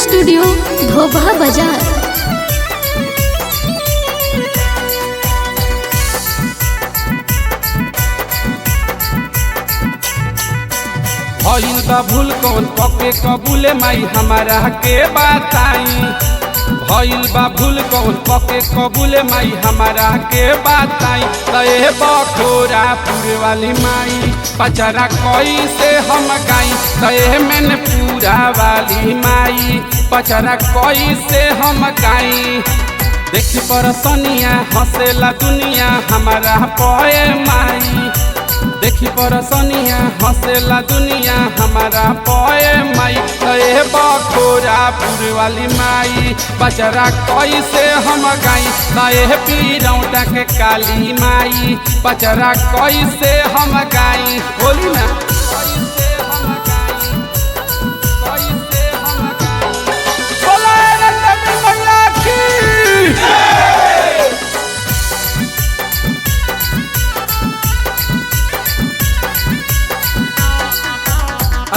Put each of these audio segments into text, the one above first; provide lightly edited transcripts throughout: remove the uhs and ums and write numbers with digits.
Studio धोबा बाजार। भइल बा भूल कौन पके कबूले माई हमारा के बताई। भइल बा भूल कौन पके कबूले माई हमारा के बताई। तय बखोरा पूरे वाली माई पचरा कोई से हम गाई। तय मैंने पूरा वाली माई पचरा कोई से हम गाई। देखी परसनिया हंसेला दुनिया हमारा पोए माई। देखी परसनिया हंसेला दुनिया हमारा पोए माई। तय बखोरा पूरे वाली माई बचरा कोई से हम गाई। तय पीरौटा के काली माई बचरा कोई से हम गाई। बोली ना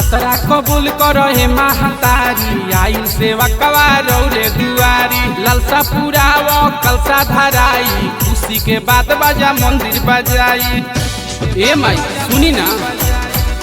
असरा कबूल करो हे महतारी। आइल सेवा कवारो रे दुआरी। ललसा पुरावो कलसा धराई। खुशी के बात बाजा मंदिर बजाई। ए माई सुनी ना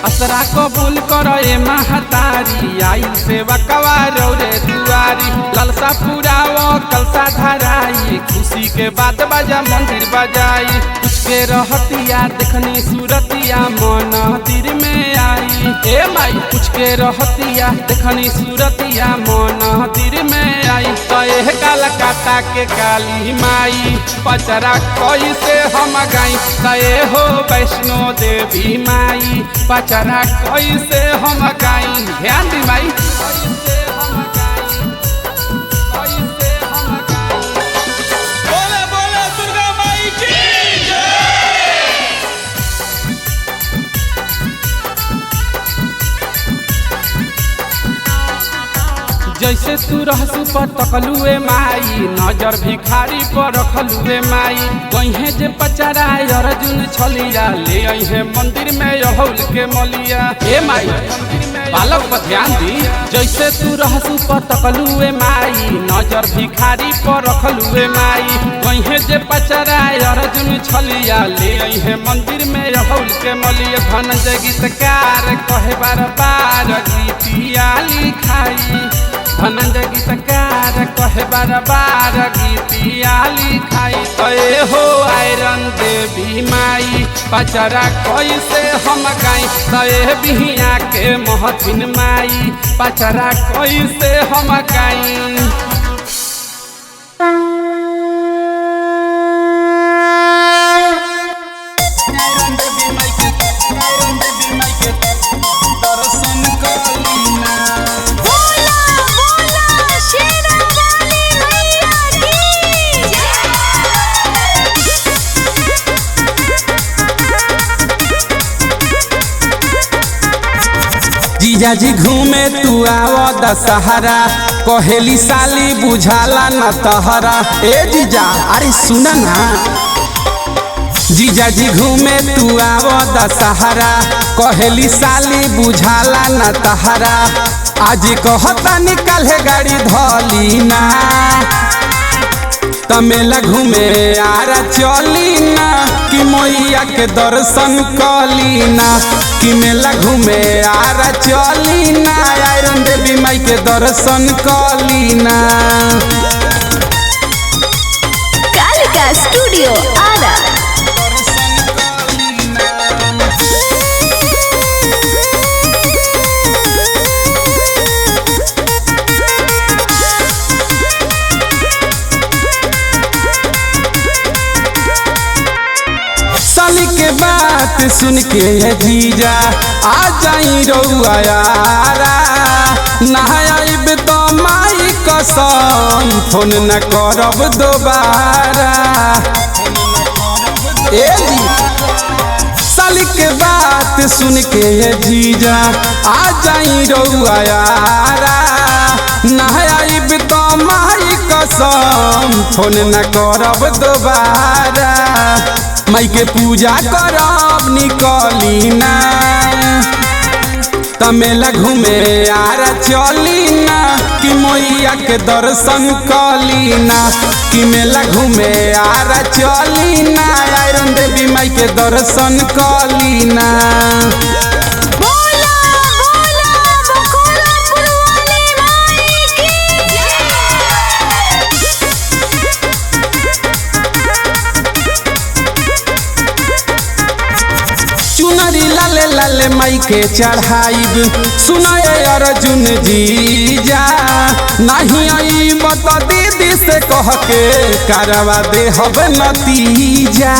असरा कबूल करो ए महतारी। आइल सेवा कवारो रे दुआरी। ललसा पुरावो कलसा धराई। खुशी के बात बाजा मंदिर बजाई। कुछ के रहतिया देखनी सूरतिया मन दिल में आई। ए माई कुछ के रहतिया देखनी सूरतिया मन दिल में आई। तय कलकत्ता के काली माई पचरा कोई से हम गाई। तय हो वैष्णो देवी माई पचरा कोई से हम गाई। ध्यान दी माई बोले बोले दुर्गा माई की जैसे तू रहसु पर तकलुए माई। नजर भिखारी पर रखलुए माई। कहीं जे पचरा अर्जुन छलिया ले अहे मंदिर में रहौल के मलिया। ए माई बालक पर ध्यान दी। जैसे तू रहसु पर तकलुए माई। नजर भिखारी पर रखलुए माई। कहीं जे पचरा अर्जुन छलिया ले अहे मंदिर में रहौल के मलिया। धनंजय गीतकार कहे बार बार गीतिया लिखाई। धनंजय गीतकार कहे बार बार गीतिया लिखाई। तय हो आयरन देवी माई पचरा कोई से हम गाई। तय बिहिया के महथिन माई पचरा कोई से हम गाई। जीजा जी घूमे तू आवो दशहरा। कहेली साली बुझाला न तहरा। ए जीजा अरे सुना ना। जीजा जी घूमे तू आवो दशहरा। कहेली साली बुझाला न तहरा। आज कहता निकल है गाड़ी धोली ना। तमेला घूमे आरा चली ना। कि मैया के दर्शन कली ना। कि मेला घूमे आरा चली ना। आयरन देवी माई के दर्शन कली ना। कालिका स्टूडियो आरा। साली के बात सुन के है जीजा आ जाई रउआ यारा। नहाइब तो माई कसम फोन न करब दोबारा। ए साली के बात सुन के है जीजा आ जाई रउआ यारा। नहाइब तो माई कसम फोन न करब दोबारा। माई के पूजा करब निकली ना। तमेला घूमे आरा चली ना कि मैया के दर्शन कली ना कि मेला घूमे आरा चली ना आयरन देवी माई के दर्शन कली ना। चुनरी लाले लाले माई के चढ़ाइब सुनाए अर्जुन जीजा नहीं आई बता दीदी से कह के करवा दे हब नतीजा।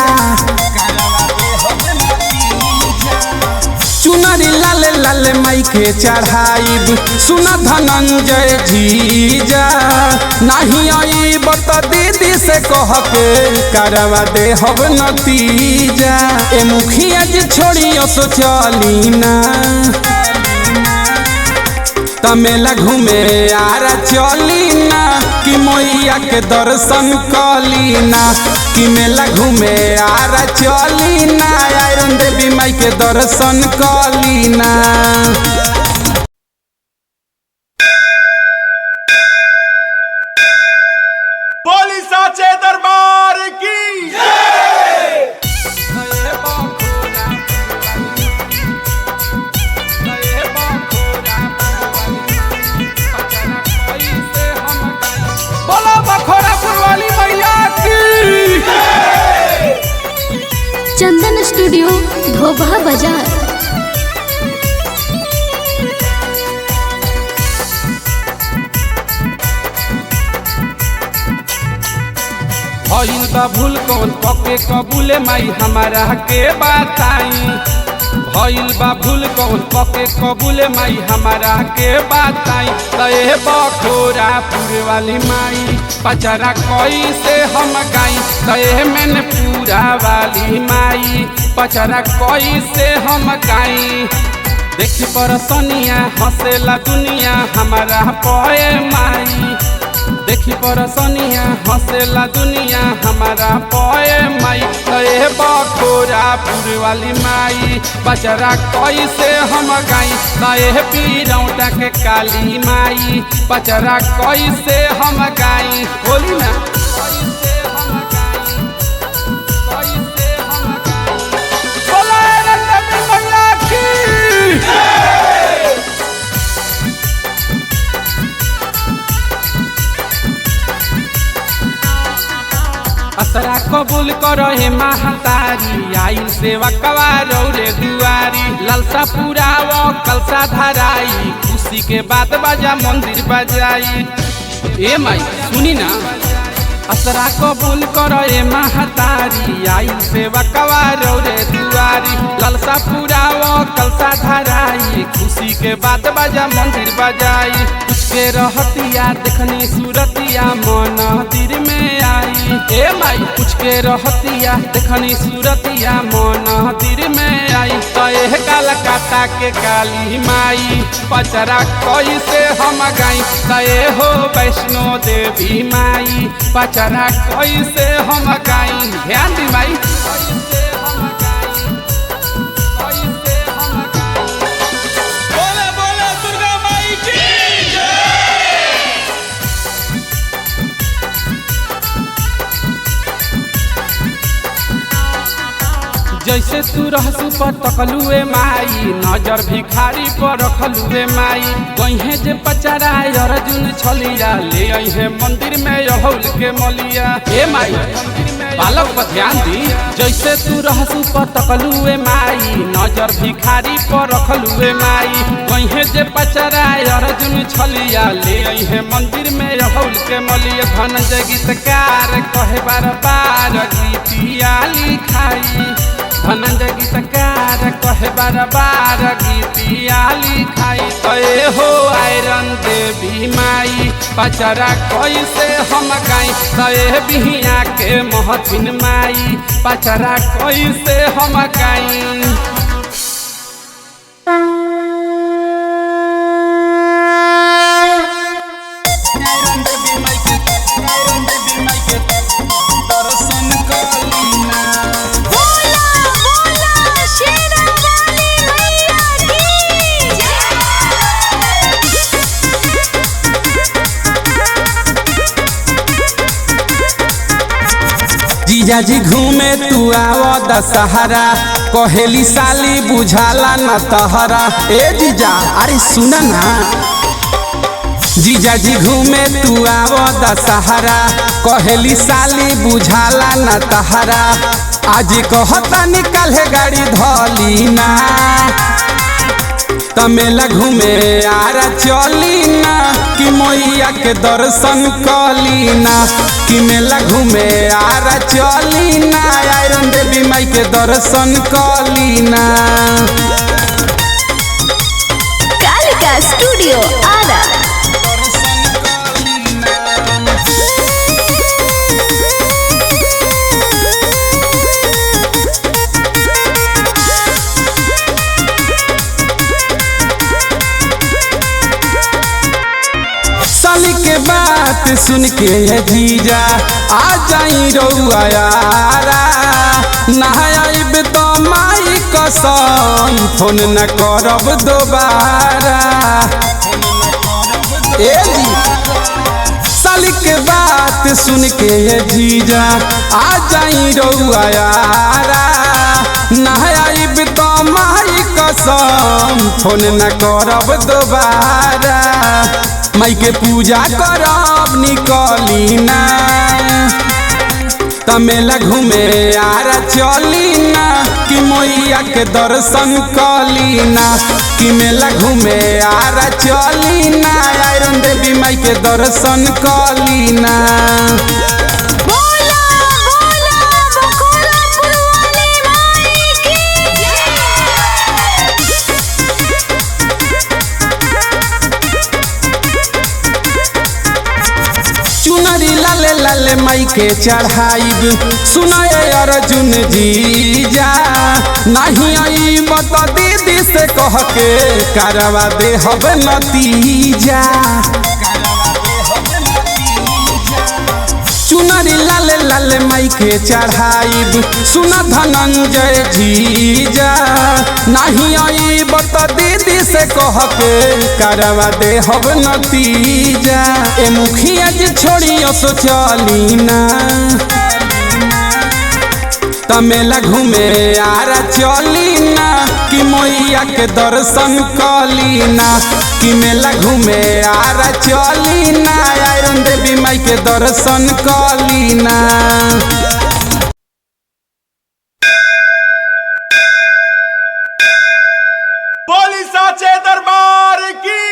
चुनरी लाले लाले माई के चढ़ाइब सुना धनंजय जीजा नहीं आई बता दीदी से कह के करवा दे हब नतीजा। ए मुखिया जी छोड़ियो सो चली ना तमेला घूमे आरा चली ना कि मैया के दर्शन कली ना कि मेला घूमे आरा चली ना आयरन देवी माई के दर्शन कली ना। बोली साचे दरबार की बोला बखोरापुर वाली मैया की। चंदन स्टूडियो धोबा बाजार। भइल बा भूल कौन पके कबूले माई हमारा के बताई। भइल बा भूल कौन पके कबूले माई हमारा के बताई। तए बखोरापुर वाली माई पचरा कोई से हम गाई। तए मैंने पूरा वाली माई पचरा कोई से हम गाई। देखी परसनिया हंसेला दुनिया हमारा पोए माई। देखी परसनिया हंसेला दुनिया हमारा पोए माई। तए बखोरापुर वाली माई बचरा कोई से हम गाई। तए पीरौटा के काली माई बचरा कोई से हम गाई। बोली ना बोला रंगमी मैया की। असरा कबूल करो हे महतारी आई सेवा कवारो रे दुआरी। ललसा पुराव कलसा धराई खुशी के बाद बाजा मंदिर बजाई। ए माई सुनी ना असरा कबूल करो हे महतारी आई सेवा कवारो रे दुआरी। ललसा पुराव कलसा धराई खुशी के बाद बाजा मंदिर बजाई। कुछ के रहतिया देखनी सूरतिया मंदिर में आई। ए माई कुछ के रहतिया देखनी सूरतिया मंदिर में आई। तए कलकत्ता के काली माई पचरा कोई से हम गाई। तए हो वैष्णो देवी माई पचरा कोई से हम गाई। ध्यान दी माई बोले बोले दुर्गा माई की जैसे तू रहसु पर तकलुए माई नजर भिखारी पर रखलुए माई। कहीं जे पचरा अर्जुन छलिया ले अहे मंदिर में अहौल के मलिया। ए माई बालक पर ध्यान दी जैसे तू रहसु पर तकलुए माई नजर भिखारी पर रखलुए माई। कहीं जे पचरा अर्जुन छलिया ले अहे मंदिर में अहौल के मलिया। धनंजय गीतकार कहे बार बार गीतिया लिखाई। धनंजय गीतकार कहे बार बार गीतिया लिखाई। तए हो आयरन देवी माई पचरा कोई से हम गाई। तए बिहिया के महथिन माई पचरा कोई से हम गाई। बोला बोला शेरा वाली मैया की। जीजा जी घूमे तू आव दशहरा कहेली साली बुझाला न तहरा। ए जीजा अरे सुना ना, जीजा जी घूमे तू आव दशहरा कहेली साली बुझाला न तहरा। आज कहता निकाले गाड़ी धली ना, तमेला घूमे आरा चली ना कि मैया के दर्शन कली ना। कि मेला घूमे आरा चली ना आयरन देवी माई के दर्शन कली ना। कालिका स्टूडियो आरा। साली के बात सुन के है जीजा आ जाई रउआ यारा। नहायब तो माई कसम फोन न करब दोबारा। ए जी साली के बात सुन के है जीजा आ जाई रउआ यारा। नहायब तो माई कसम फोन न करब दोबारा। माई के पूजा करब निकली ना, तमेला घूमे आरा चली ना कि मैया के दर्शन कली ना। कि मेला घूमे आरा चली ना आयरन देवी माई के दर्शन कली ना। चुनरी लाले लाले माई के चढ़ाइब सुनाए अर्जुन जीजा। नहीं आई बता दीदी से कह के करवा दे हब नतीजा। चुनरी लाले लाले माई के चढ़ाइब सुना धनंजय जीजा। नहीं आई बता दीदी से कह के करवा दे हब नतीजा। ए मुखिया जी छोड़ियो सो चली ना, तमेला घूमे आरा चली ना कि मैया के दर्शन कली ना। कि मेला घूमे आरा चली ना आयरन देवी माई के दर्शन कली ना। बोली साचे दरबार की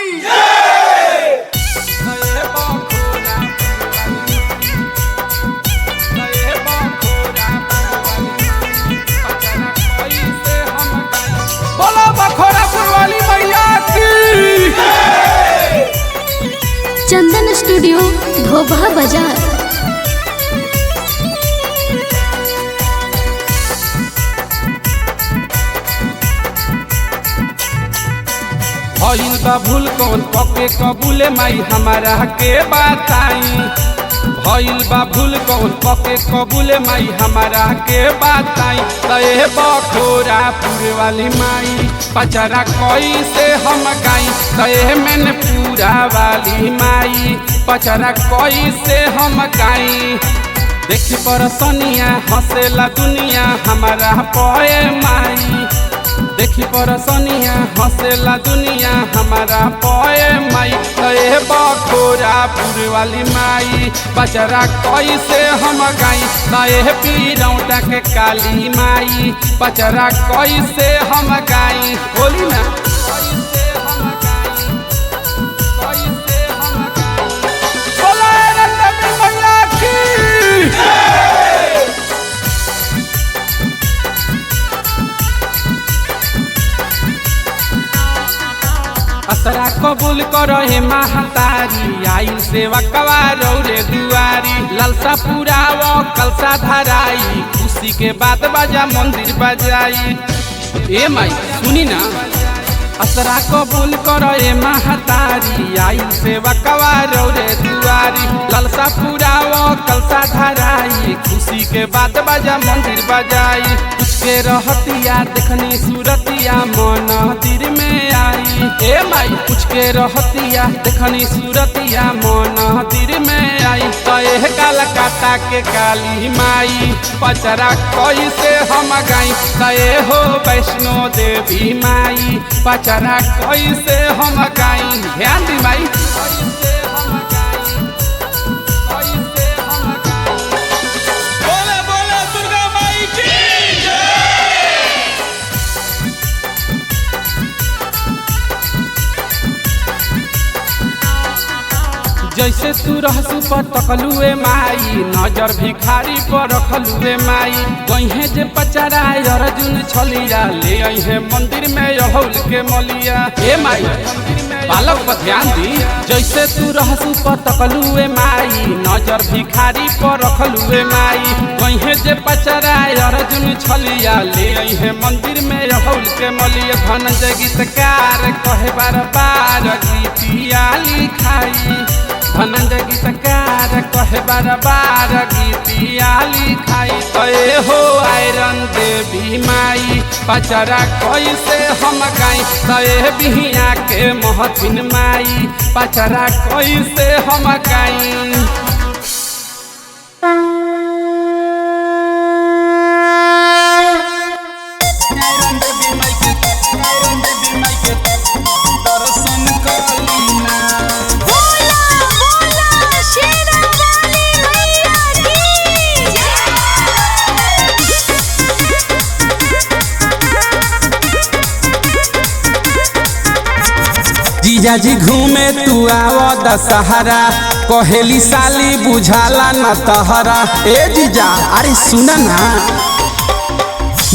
बोलो बखोरापुर वाली मैया की। चंदन स्टूडियो धोबा बाजार। भइल बा भूल कौन पके कबूले माई हमारा के बताई। भइल बा भूल कौन पके कबूले माई हमारा के बताई। तए बखोरापुर वाली माई पचरा कोई से हम गाई। तए मैंने पूरा वाली माई पचरा कोई से हम गाई। देख पर सनिया हंसेला दुनिया हमारा पोए माई। देखी पर सनिया हंसेला दुनिया हमारा पोए माई। तए बखोरापुर वाली माई पचरा कोई से हम गाई। तए पीरौटा के काली माई पचरा कोई से हम गाई। बोली ना बोला रंग मैया की। असरा कबूल करो हे महतारी आई सेवा कवारो रे दुआरी। ललसा पुराव कलसा धराई खुशी के बात बाजा मंदिर बजाई। ए माई सुनी ना असरा कबूल करे महतारी आई सेवा कवारो रे दुआरी ललसा पुरावो कलसा धराई खुशी के बात बाजा मंदिर बजाई कुछ के रहतिया देखनी सूरतिया मन दिल में आई ए माई कुछ के रहतिया देखनी सूरतिया मन दिल में आई कहे कलकत्ता के काली माई पचरा कैसे हम गाई कहे हो वैष्णो देवी माई पचरा कैसे हम गाई ध्यान दी माई कैसे हम गाई कैसे हम गाई बोले बोले दुर्गा माई की जैसे तू रहसु पर तकलुए माई नजर भिखारी पर रखलुए माई कहीं जे पचरा अर्जुन छलिया ले अहे मंदिर में रहौल के मलिया ए माई बालक पर ध्यान दी जैसे तू रहसु पर तकलुए माई नजर भिखारी पर रखलुए माई कहीं जे पचरा अर्जुन छलिया ले अहे मंदिर में रहौल के मलिया धनंजय गीतकार कहे बार बार गीतिया लिखाई धनंजय गीतकार कहे बार बार गीतिया लिखाई तय हो आयरन देवी माई पचरा कैसे हम गाई तय बिहिया के महथिन माई पचरा कैसे हम गाई जीजाजी घूमे तू आव दशहरा कहेली साली बुझाला न तहरा ए जीजा अरे सुन ना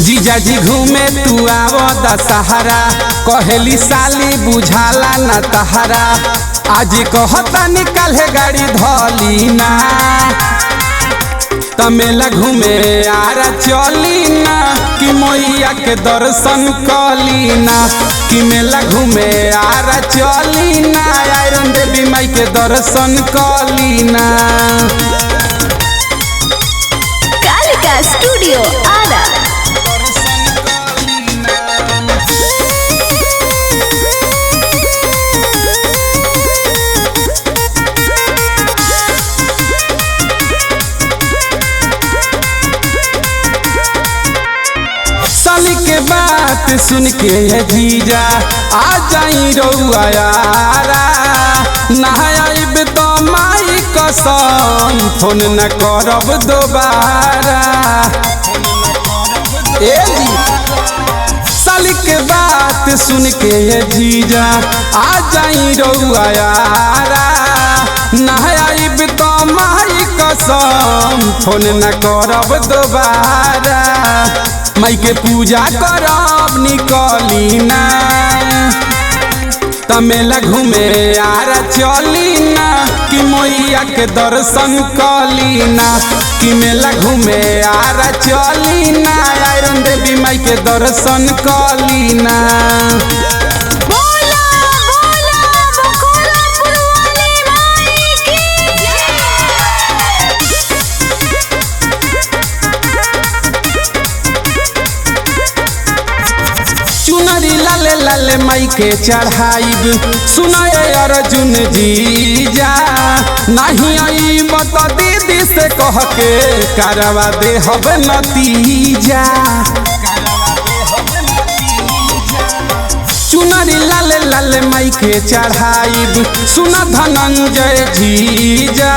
जीजाजी घूमे तू आव दशहरा कहेली साली बुझाला न तहरा आज कहता निकाले गाड़ी धली ना तमेला घूमे आरा चली ना कि मैया के दर्शन कली ना कि मेला घूमे आरा चली ना आयरन देवी माई के दर्शन कली ना कालिका स्टूडियो आरा साली के बात सुन के जीजा आ जाई रउआ यारा नहाइब तो माई कसम फोन न करब दोबारा ए जी साली के बात सुन के जीजा आ जाई रउआ यारा नहाइब तो माई कसम फोन न करब दोबारा माई के पूजा करब निकली ना तमेला घूमे आरा चली ना कि मैया के दर्शन कली ना कि मेला घूमे आरा चली ना आयरन देवी माई के दर्शन कली ना चुनरी लाले लाले माई के चढ़ाइब सुनाए अर्जुन जीजा नहीं आई मत दीदी से कह के करवा दे हब नतीजा चुनरी लाले लाले माई के चढ़ाइब सुना धनंजय जीजा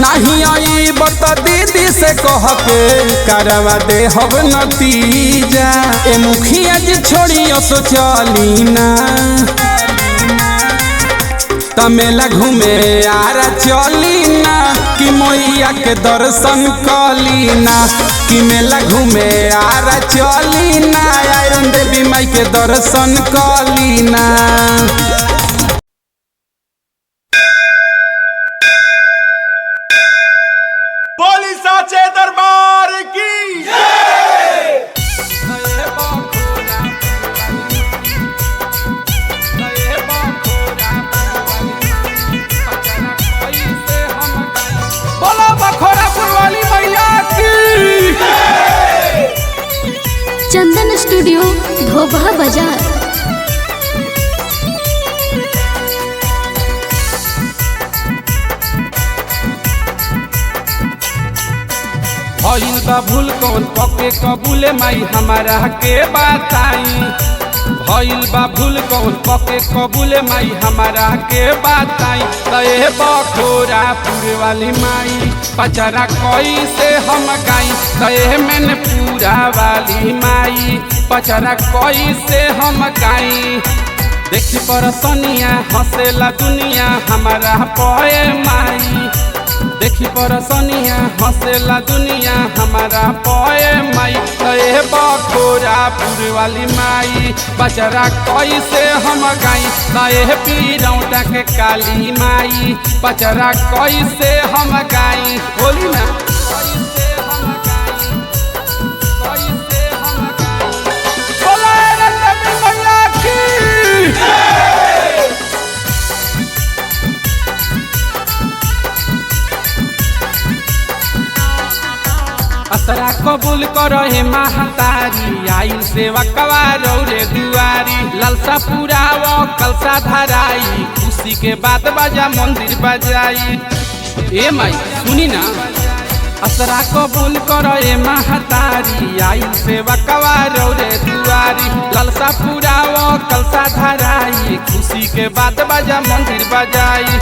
नहीं आई बत दीदी से कह के करवा दे हब नतीजा ए मुखिया जी छोड़ियो सो चली ना तमेला घूमे आरा चली ना कि मैया के दर्शन कली ना कि मेला घूमे आरा चली ना आयरन देवी माई के दर्शन कली ना बोली साचे दरबार की धोबा बाजार। भइल बा भूल कौन पके कबूले माई हमारा के बताई। भइल बा भूल कौन पके कबूले माई हमारा के बताई। तय बखोरा पूरे वाली माई पचरा कोई से हम गाई। तय मैंने पूरा वाली माई पचरा कोई से हम गाई। देखी पर सनिया हंसेला दुनिया हमारा पोए माई। देखी पर सनिया हंसेला दुनिया हमारा पोए माई। तय बखोरा पूरे वाली माई बचरा कोई से हम गाई। तय पीरौटा के काली माई बचरा कोई से हम गाई। बोली ना असरा कबूल करो हे महतारी। आई सेवा कवारो रे दुआरी। ललसा पुराव कलसा धराई। खुशी के बात बाजा मंदिर बजाई। ए माई सुनी ना असरा कबूल करो ए महतारी। आई सेवा कवारो रे दुआरी। ललसा पुराव कलसा धराई। खुशी के बात बाजा मंदिर बजाई।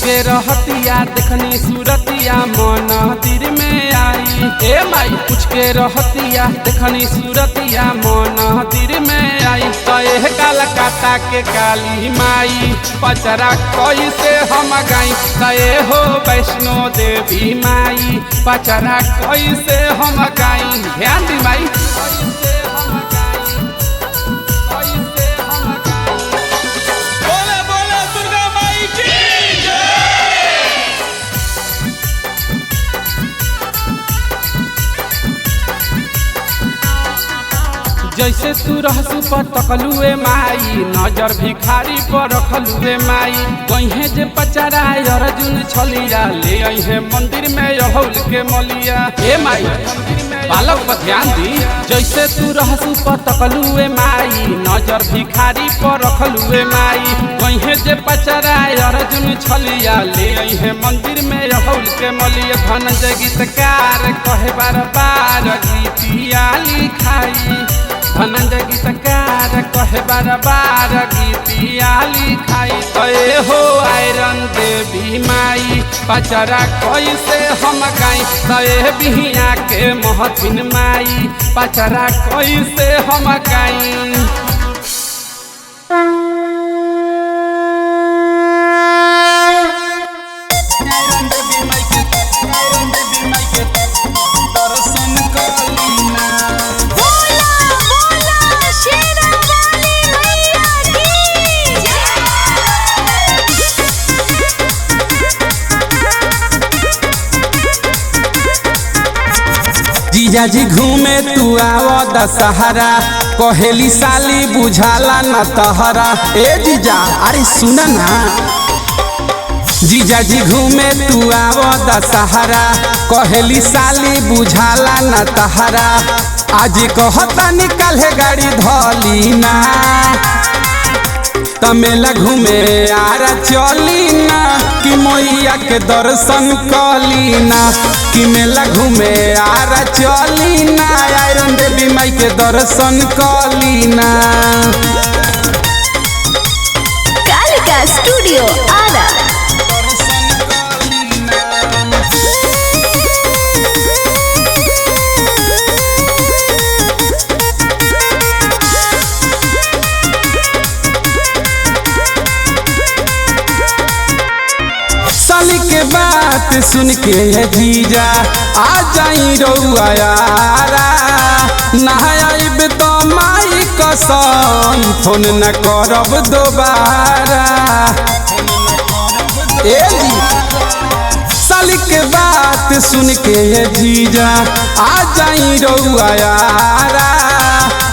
के रहतिया देखनी सूरतिया मन दिल में आई। ए माई कुछ के रहतिया देखनी सूरतिया मन दिल में आई। तय कलकत्ता के काली माई पचरा कोई से हम गाई। तय हो वैष्णो देवी माई पचरा कोई से हम गाई। ध्यान दी माई बोले बोले दुर्गा माई की जैसे तू रहसु पर तकलुए माई। नजर भिखारी पर रखलुए माई। कहीं जे पचरा अर्जुन छलिया ले अहे मंदिर में रहौल के मलिया। ए माई बालक पर ध्यान दी। जैसे तू रहसु पर तकलुए माई। नजर भिखारी पर रखलुए माई। कहीं जे पचरा अर्जुन छलिया ले अहे मंदिर में रहौल के मलिया। धनंजय गीतकार कहे बार बार गीतिया लिखाई। धनंजय गीतकार कहे बार बार गीतिया लिखाई। तय हो आयरन देवी माई पचरा कोई से हम गाई। तय बिहिया के महथिन माई पचरा कोई से हम गाई। जीजाजी घूमे तू आव दशहरा। कहेली साली बुझाला न तहरा। ए जीजा अरे सुन ना जीजाजी घूमे तू आव दशहरा। कहेली साली बुझाला न तहरा। आज कहता निकल गाड़ी धली ना। तमेला घूमे आरा चली ना कि मैया के दर्शन कली ना। कि मेला घूमे आरा चली ना आयरन देवी माई के दर्शन कली ना। कालिका स्टूडियो आरा। साली के बात सुन के जीजा आ जाई रउआ यारा। नहाइब तो माई कसम फोन न करब दोबारा। ए साली के बात सुन के जीजा आ जाई रउआ यारा।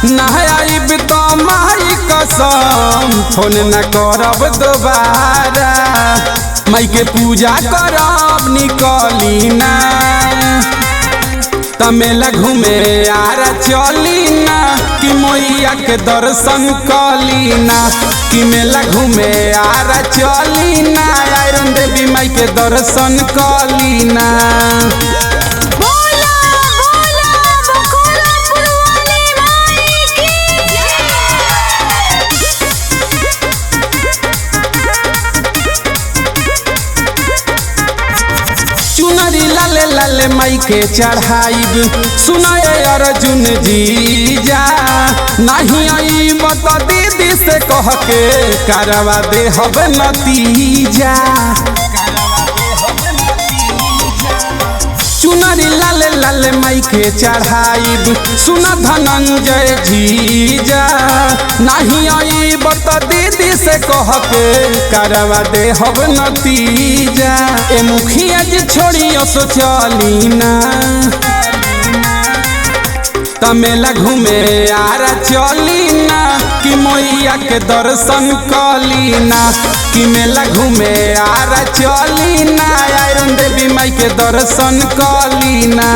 नहाइब तो माई कसम फोन न करब दोबारा। माई के पूजा करब निकली ना। तमेला घूमे आरा चली ना कि मैया के दर्शन कली ना कि मेला घूमे आरा चली ना आयरन देवी माई के दर्शन कली ना। बोला बोला बखोरापुर वाली माई की चुनरी लाले लाले माई के चढ़ाइब सुनाए अर्जुन जीजा नहीं आई मत दीदी से कह के करवा दे हब नतीजा। चुनरी लाले लाले माई के चढ़ाइब सुना धनंजय जीजा नहीं आई बत दीदी से कह के करवा दे हब नतीजा। ए मुखिया जी छोड़ियो सो चली ना तमेला घूमे आरा चली ना कि मैया के दर्शन कली ना कि मेला घूमे आरा चली ना आयरन देवी माई के दर्शन कली ना।